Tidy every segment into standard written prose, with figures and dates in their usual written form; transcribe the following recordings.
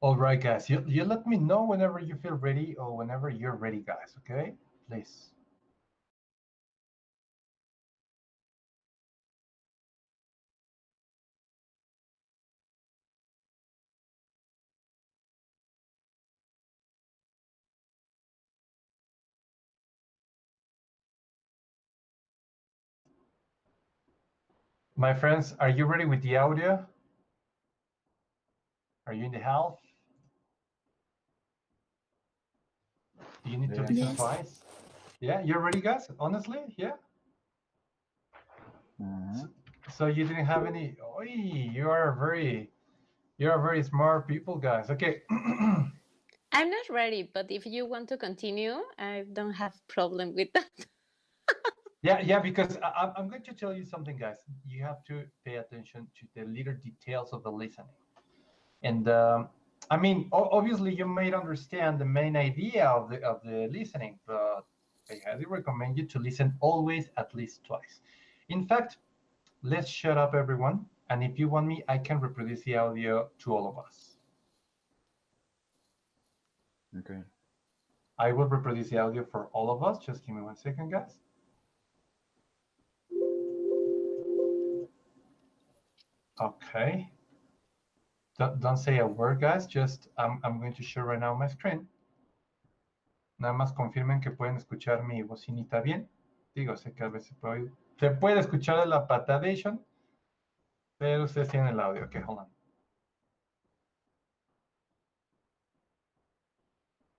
All right, guys. You let me know whenever you feel ready or whenever you're ready, guys. Okay, please. My friends, are you ready with the audio? Are you in the house? Do you need to listen Yes. twice? Yeah, you're ready, guys? Honestly, yeah. Uh-huh. So you didn't have any. Oh, you're a very smart people, guys. Okay. I'm not ready, but if you want to continue, I don't have problem with that. Yeah, because I'm going to tell you something, guys. You have to pay attention to the little details of the listening. And I mean, obviously, you may understand the main idea of the listening, but I highly recommend you to listen always at least twice. In fact, let's shut up, everyone. And if you want me, I can reproduce the audio to all of us. Okay. I will reproduce the audio for all of us. Just give me 1 second, guys. Okay. Don't say a word, guys. Just I'm going to share right now my screen. Nada más confirmen que pueden escuchar mi bocinita bien. Digo, sé que a veces se puede escuchar la patadation, pero ustedes tienen el audio. Okay, hold on.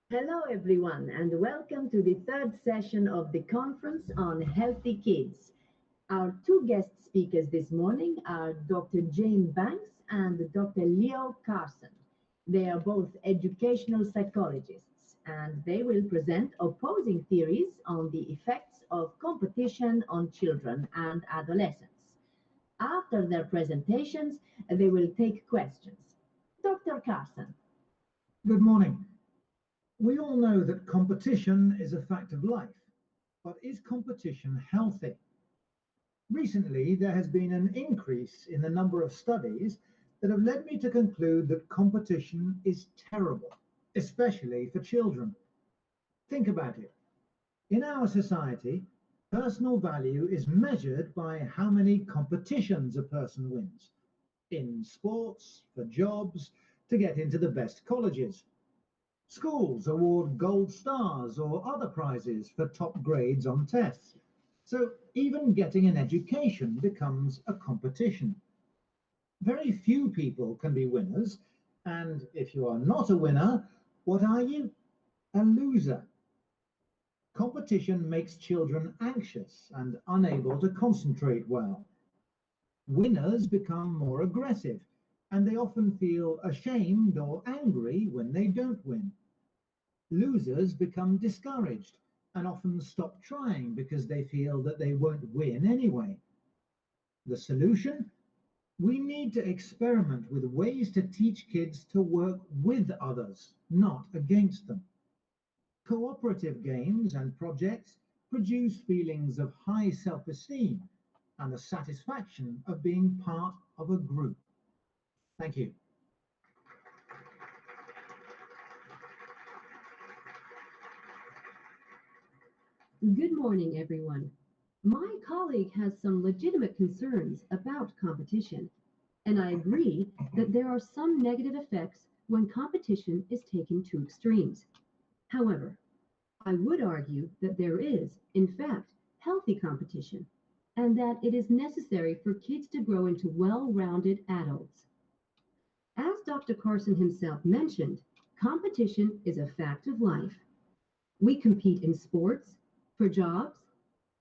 Hello, everyone, and welcome to the third session of the conference on healthy kids. Our two guest speakers this morning are Dr. Jane Banks and Dr. Leo Carson. They are both educational psychologists, and they will present opposing theories on the effects of competition on children and adolescents. After their presentations, they will take questions. Dr. Carson. Good morning. We all know that competition is a fact of life, but is competition healthy? Recently, there has been an increase in the number of studies that have led me to conclude that competition is terrible, especially for children. Think about it. In our society, personal value is measured by how many competitions a person wins in sports, for jobs, to get into the best colleges. Schools award gold stars or other prizes for top grades on tests. So even getting an education becomes a competition. Very few people can be winners, and if you are not a winner, what are you? A loser. Competition makes children anxious and unable to concentrate well. Winners become more aggressive, and they often feel ashamed or angry when they don't win. Losers become discouraged and often stop trying because they feel that they won't win anyway. The solution? We need to experiment with ways to teach kids to work with others, not against them. Cooperative games and projects produce feelings of high self-esteem and the satisfaction of being part of a group. Thank you. Good morning, everyone. My colleague has some legitimate concerns about competition, and I agree that there are some negative effects when competition is taken to extremes. However, I would argue that there is, in fact, healthy competition, and that it is necessary for kids to grow into well-rounded adults. As Dr. Carson himself mentioned, competition is a fact of life. We compete in sports, for jobs,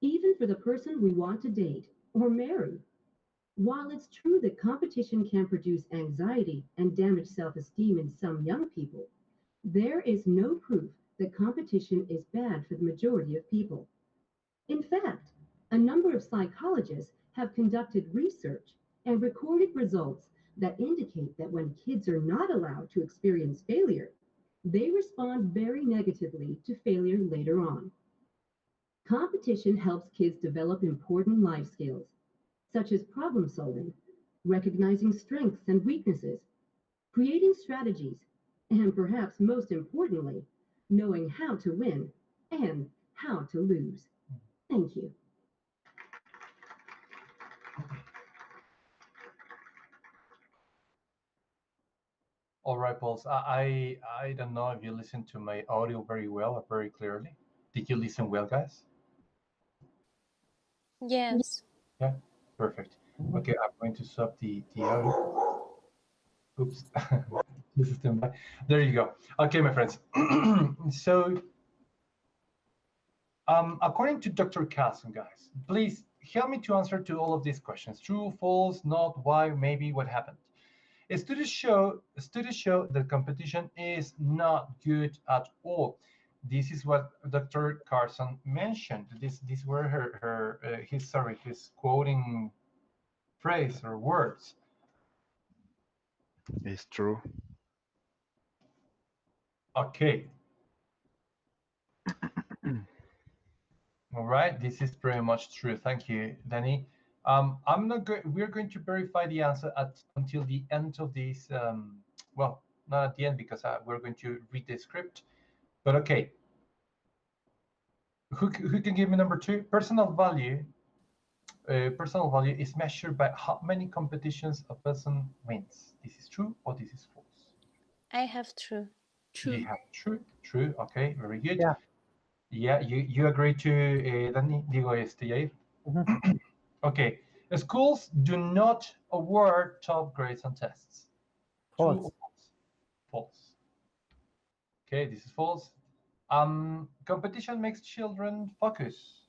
even for the person we want to date or marry. While it's true that competition can produce anxiety and damage self-esteem in some young people, there is no proof that competition is bad for the majority of people. In fact, a number of psychologists have conducted research and recorded results that indicate that when kids are not allowed to experience failure, they respond very negatively to failure later on. Competition helps kids develop important life skills, such as problem solving, recognizing strengths and weaknesses, creating strategies, and perhaps most importantly, knowing how to win and how to lose. Thank you. All right, Pauls. I don't know if you listened to my audio very well or very clearly. Did you listen well, guys? Yes. Yeah, perfect. Okay, I'm going to stop the audio. Oops. This is standby. There you go. Okay, my friends. So, according to Dr. Carson, guys, please help me to answer to all of these questions: true, false, not, why, maybe, what happened. Studies show that competition is not good at all. This is what Dr. Carson mentioned. These were his quoting phrase or words. It's true. Okay. All right, this is pretty much true. Thank you, Danny. I'm not going. We're going to verify the answer until the end of this. Well, not at the end because we're going to read the script. But okay. Who can give me number 2? Personal value. Personal value is measured by how many competitions a person wins. This is true or this is false? I have true. True. You have true. True. Okay, very good. Yeah. Yeah, you agree to Dani, digo Yair. Okay, schools do not award top grades on tests. False. True or false? False. Okay, this is false. Competition makes children focus.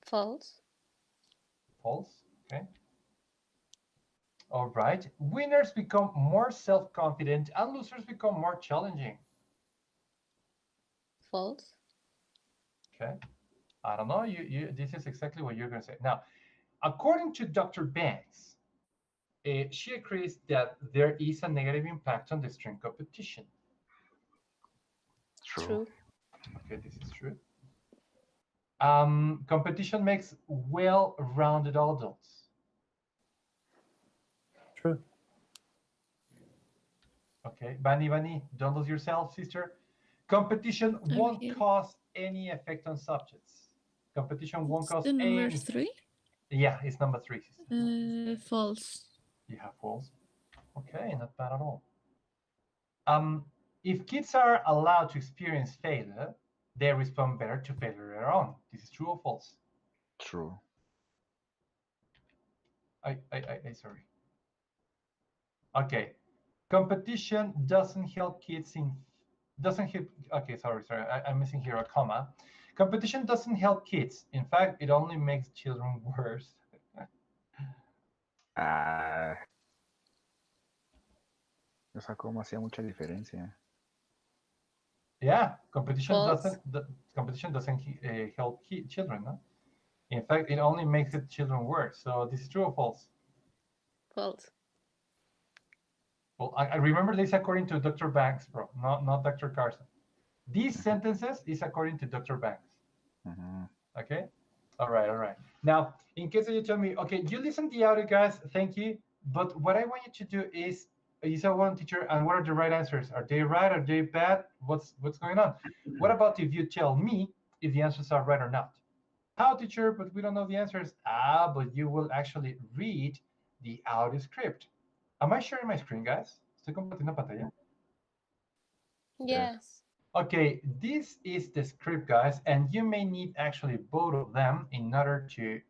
False. False. Okay. All right. Winners become more self-confident and losers become more challenging. False. Okay. I don't know. This is exactly what you're going to say. Now, according to Dr. Banks, she agrees that there is a negative impact on the strength competition. True. Okay, this is true. Competition makes well-rounded adults. True. Okay, Bani, don't lose yourself, sister. Competition won't here. cause any effect on subjects. Competition won't cause The number any. 3? Yeah, it's number 3, sister. False. You have false. Okay, not bad at all. If kids are allowed to experience failure, they respond better to failure later on. This is true or false? True. Sorry. Okay, competition doesn't help kids okay, sorry, I'm missing here a comma. Competition doesn't help kids. In fact, it only makes children worse. Esa coma hacía mucha diferencia. Yeah, competition False. doesn't help children, no? In fact, it only makes the children worse. So this is true or false? False. Well, I remember this according to Dr. Banks, bro, not Dr. Carson. These sentences is according to Dr. Banks. Okay? All right. Now, in case you tell me, okay, you listen to the audio, guys, thank you. But what I want you to do is a one teacher, and what are the right answers? Are they right? Are they bad? What's going on? What about if you tell me if the answers are right or not? How, teacher? But we don't know the answers. But you will actually read the audio script. Am I sharing my screen, guys? Estoy compartiendo pantalla. Yes. Okay, this is the script, guys, and you may need actually both of them in order to.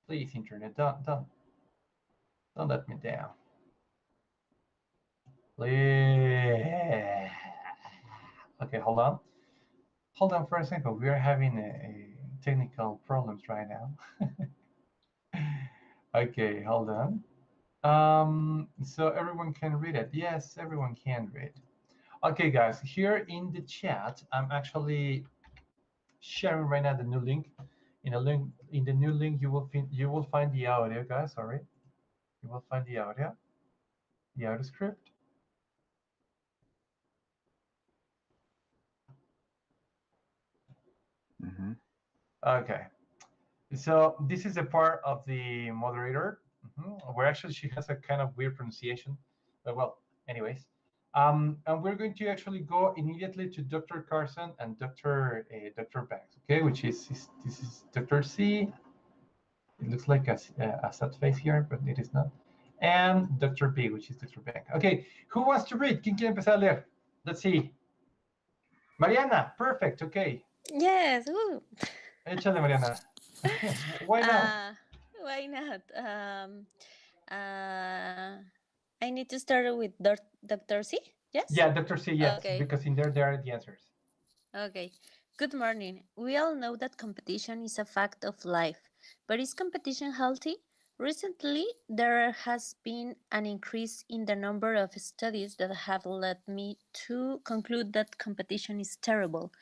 Please, internet, don't let me down. Please. Okay, hold on. Hold on for a second. We are having a technical problems right now. Okay, hold on. So everyone can read it. Yes, everyone can read. Okay, guys, here in the chat, I'm actually sharing right now the new link. In the new link, you will find the audio, guys. Sorry, you will find the audio script. Okay, so this is a part of the moderator where actually she has a kind of weird pronunciation, but well, anyways. And we're going to actually go immediately to Dr. Carson and Dr. Banks, okay, which is this is Dr. C. It looks like a set face here, but it is not. And Dr. B, which is Dr. Bank. Okay, who wants to read? ¿Quién quiere empezar a leer? Let's see. Mariana, perfect, okay. Yes. Woo. Échale, Mariana. Why not? Why not? I need to start with Dr. C. Yes. Yeah, Dr. C, yes, Okay. because in there are the answers. Okay. Good morning. We all know that competition is a fact of life, but is competition healthy? Recently, there has been an increase in the number of studies that have led me to conclude that competition is terrible,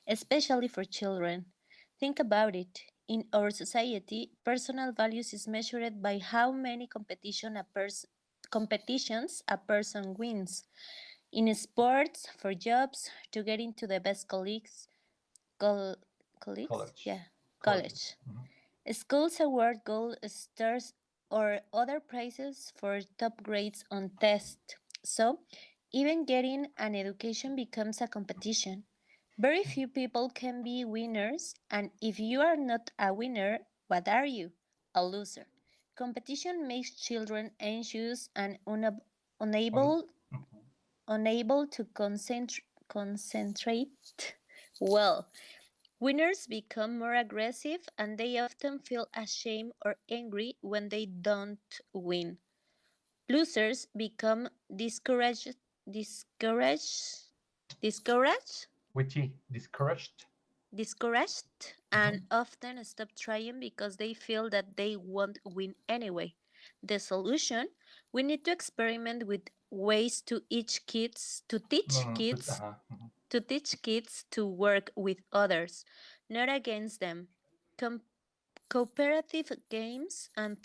especially for children. Think about it. In our society, personal values is measured by how many competitions a person wins. In sports, for jobs, to get into the best colleagues, colleagues? College. Yeah, college. Schools award gold stars or other prizes for top grades on tests. So, even getting an education becomes a competition. Very few people can be winners, and if you are not a winner, what are you? A loser. Competition makes children anxious and unable to concentrate well. Winners become more aggressive and they often feel ashamed or angry when they don't win. Losers become discouraged Witchy, discouraged. and often stop trying because they feel that they won't win anyway. The solution: we need to experiment with ways to teach kids to work with others, not against them. Cooperative games and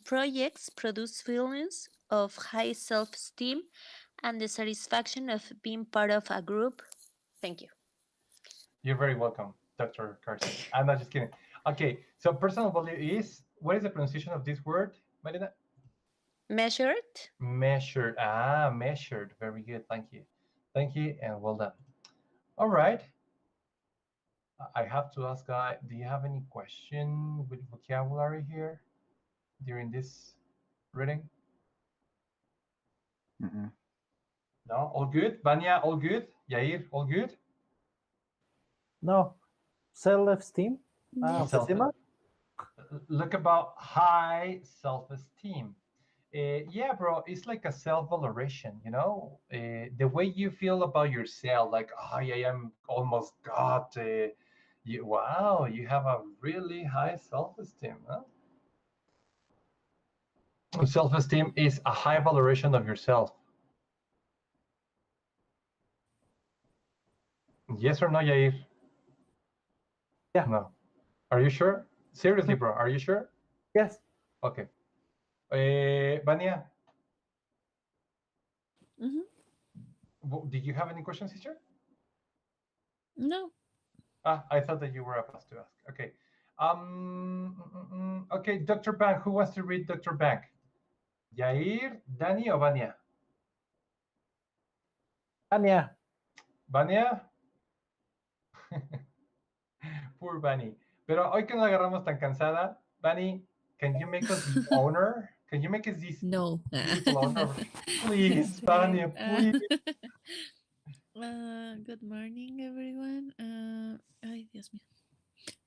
projects produce feelings of high self-esteem and the satisfaction of being part of a group. Thank you. You're very welcome, Dr. Carson. I'm not just kidding. Okay, so personal value is, what is the pronunciation of this word, Marina? Measured. Measured. Measured. Very good. Thank you. Thank you, and well done. All right. I have to ask, do you have any question with vocabulary here during this reading? Mm-mm. No? All good? Vanya, all good? Yair, all good? No. Self-esteem? Self- Look about high self-esteem. Yeah, bro, it's like a self-valoration, you know? The way you feel about yourself, like, oh, yeah, I'm almost God. Wow, you have a really high self-esteem, huh? Self-esteem is a high valoration of yourself. Yes or no, Yair? Yeah. No. Are you sure? Seriously, bro, are you sure? Yes. Okay. Vania, did you have any questions, sister? No. I thought that you were about to ask. Okay. Okay, Dr. Bank. Who wants to read Dr. Bank? Yair, Dani, or Vania? Anya. Vania. Poor Vani. Pero hoy que nos agarramos tan cansada, Vani, can you make us the owner? Can you make us this beautiful owner? Please, Vania, please. Good morning, everyone. Ay, Dios mío.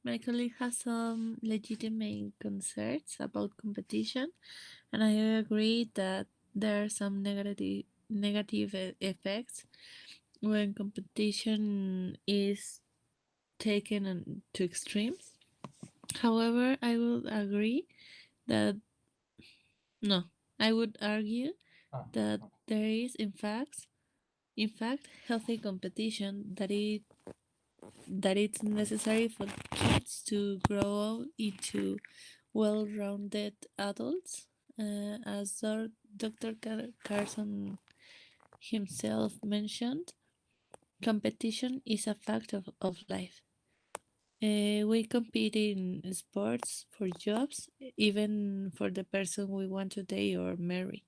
My colleague has some legitimate concerns about competition, and I agree that there are some negative effects when competition is taken to extremes. However, I would agree that I would argue that there is, in fact, healthy competition that it's necessary for kids to grow into well-rounded adults. As Dr. Carson himself mentioned, competition is a fact of life. We compete in sports, for jobs, even for the person we want to date or marry.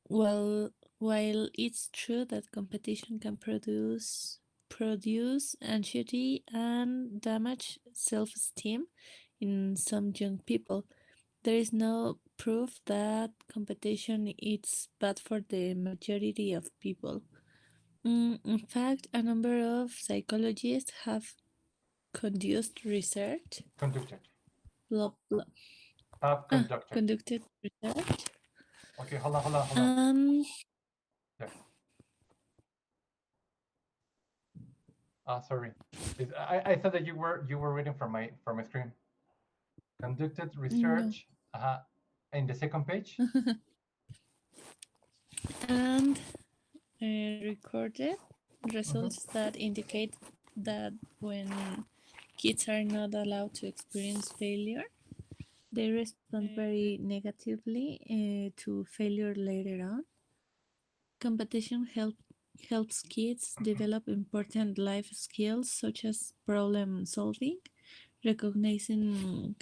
Well, while it's true that competition can produce anxiety and damage self-esteem in some young people, there is no proof that competition is bad for the majority of people. In fact, a number of psychologists have conducted research. Conducted. Blah, blah. Conducted. Conducted research. Okay, hold on. There. Sorry. I thought that you were reading from my screen. Conducted research. No. In the second page. And recorded results that indicate that when kids are not allowed to experience failure, they respond very negatively to failure later on. Competition helps kids develop important life skills such as problem solving, recognizing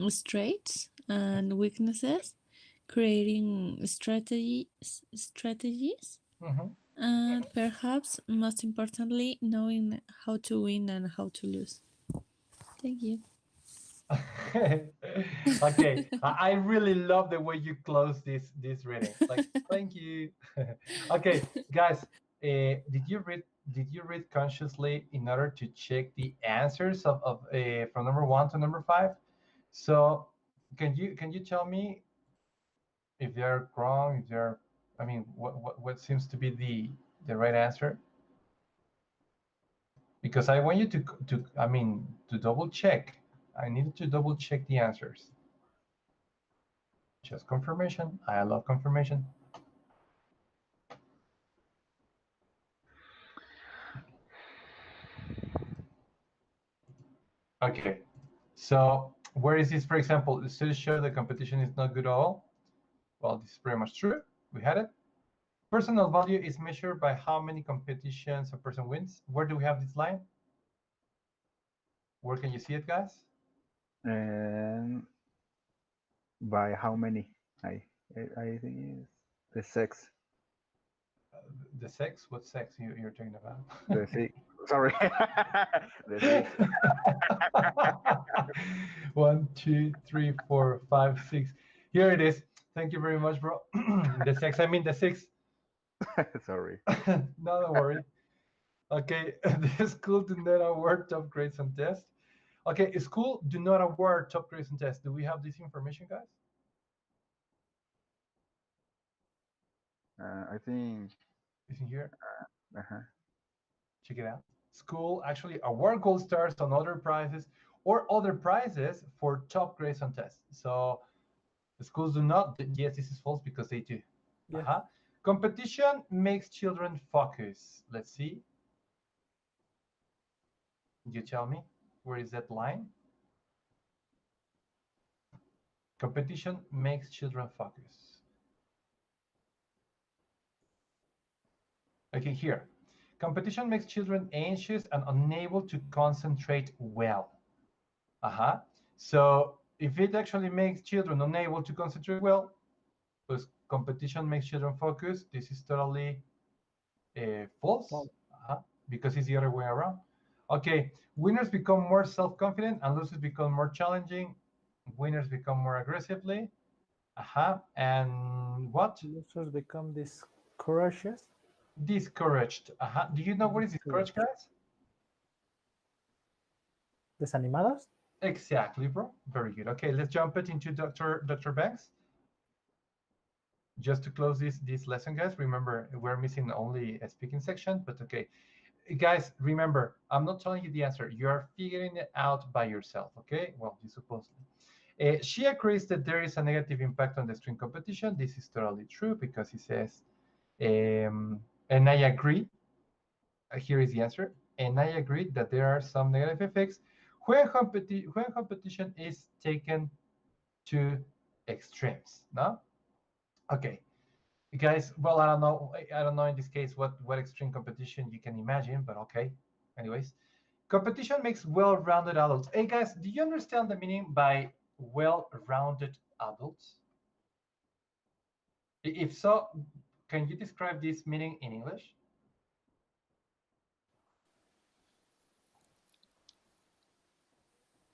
strengths and weaknesses, creating strategies, and perhaps most importantly, knowing how to win and how to lose. Thank you. Okay, I really love the way you close this reading. Like, thank you. Okay, guys, did you read consciously in order to check the answers of from number 1 to number 5? So can you tell me if they're wrong? If they're, I mean, what seems to be the right answer? Because I want you to double check. I needed to double check the answers. Just confirmation. I love confirmation. Okay. So where is this? For example, the studies show the competition is not good at all. Well, this is pretty much true. We had it. Personal value is measured by how many competitions a person wins. Where do we have this line? Where can you see it, guys? By how many? I think it's the sex. The sex? What sex you're talking about? The six. Sorry. The six. 1, 2, 3, 4, 5, 6. Here it is. Thank you very much, bro. The sex. I mean the 6. Sorry. No, don't worry. Okay, the school do not award top grades on tests. Okay, school do not award top grades on tests. Do we have this information, guys? I think. Is in here? Uh-huh. Check it out. School actually award gold stars on other prizes or other prizes for top grades on tests. So the schools do not. Yes, this is false because they do. Yeah. Competition makes children focus. Let's see. You tell me, where is that line? Competition makes children focus. Okay, here. Competition makes children anxious and unable to concentrate well. So if it actually makes children unable to concentrate well, because competition makes children focus, this is totally false. Because it's the other way around. Okay, winners become more self-confident and losers become more challenging. Winners become more aggressively. And what? Losers become discouraged. Discouraged. Do you know what is discouraged, guys? Desanimados? Exactly, bro. Very good. Okay, let's jump it into Dr. Banks. Just to close this lesson, guys, remember, we're missing only a speaking section, but okay. Guys, remember, I'm not telling you the answer. You're figuring it out by yourself, okay? Well, you supposedly. She agrees that there is a negative impact on the string competition. This is totally true because he says, and I agree. Here is the answer. And I agree that there are some negative effects when competition is taken to extremes. No? Okay. Guys, well, I don't know in this case what extreme competition you can imagine, but okay. Anyways, competition makes well-rounded adults. Hey guys, do you understand the meaning by well-rounded adults? If so, can you describe this meaning in English?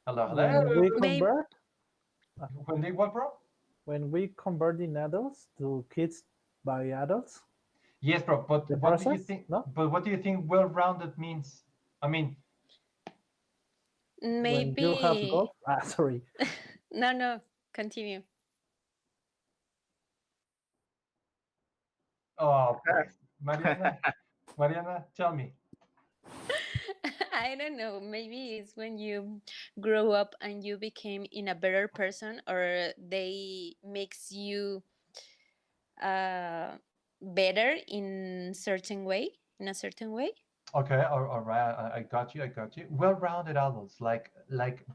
Hello, hello. When we Maybe- convert, When they what, bro? when we converting adults to kids by adults. Yes, bro. But The what do you process? think? No? But what do you think well-rounded means? I mean, When you have maybe. golf. Sorry. No, continue. oh, please. Mariana, tell me. I don't know. Maybe it's when you grow up and you became in a better person, or they makes you better in a certain way. Okay, all right. I got you. I got you. Well-rounded adults, like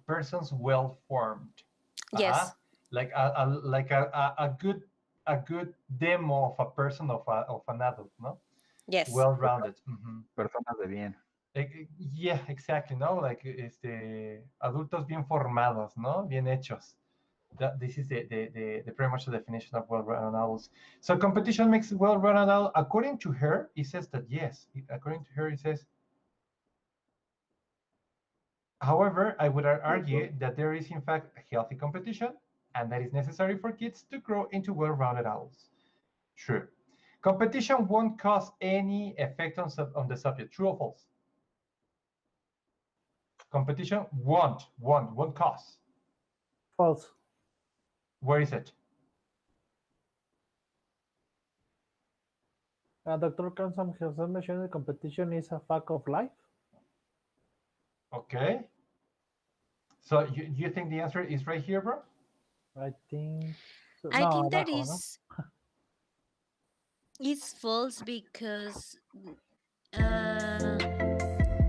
persons well-formed. Yes. Like a good demo of a person of an adult, no? Yes. Well-rounded. Mhm. Personas de bien. Yeah, exactly, no? Like adultos bien formados, no? Bien hechos. This is the pretty much the definition of well-rounded adults. So competition makes well-rounded adult. According to her, it says that yes. According to her, it says. However, I would argue that there is in fact a healthy competition, and that is necessary for kids to grow into well-rounded adults. True. Competition won't cause any effect on the subject. True or false? Competition won't cause. False. Where is it? Dr. Kansom has mentioned that competition is a fact of life. Okay. So you think the answer is right here, bro? I think. So. I No, think that abajo, ¿no? is false because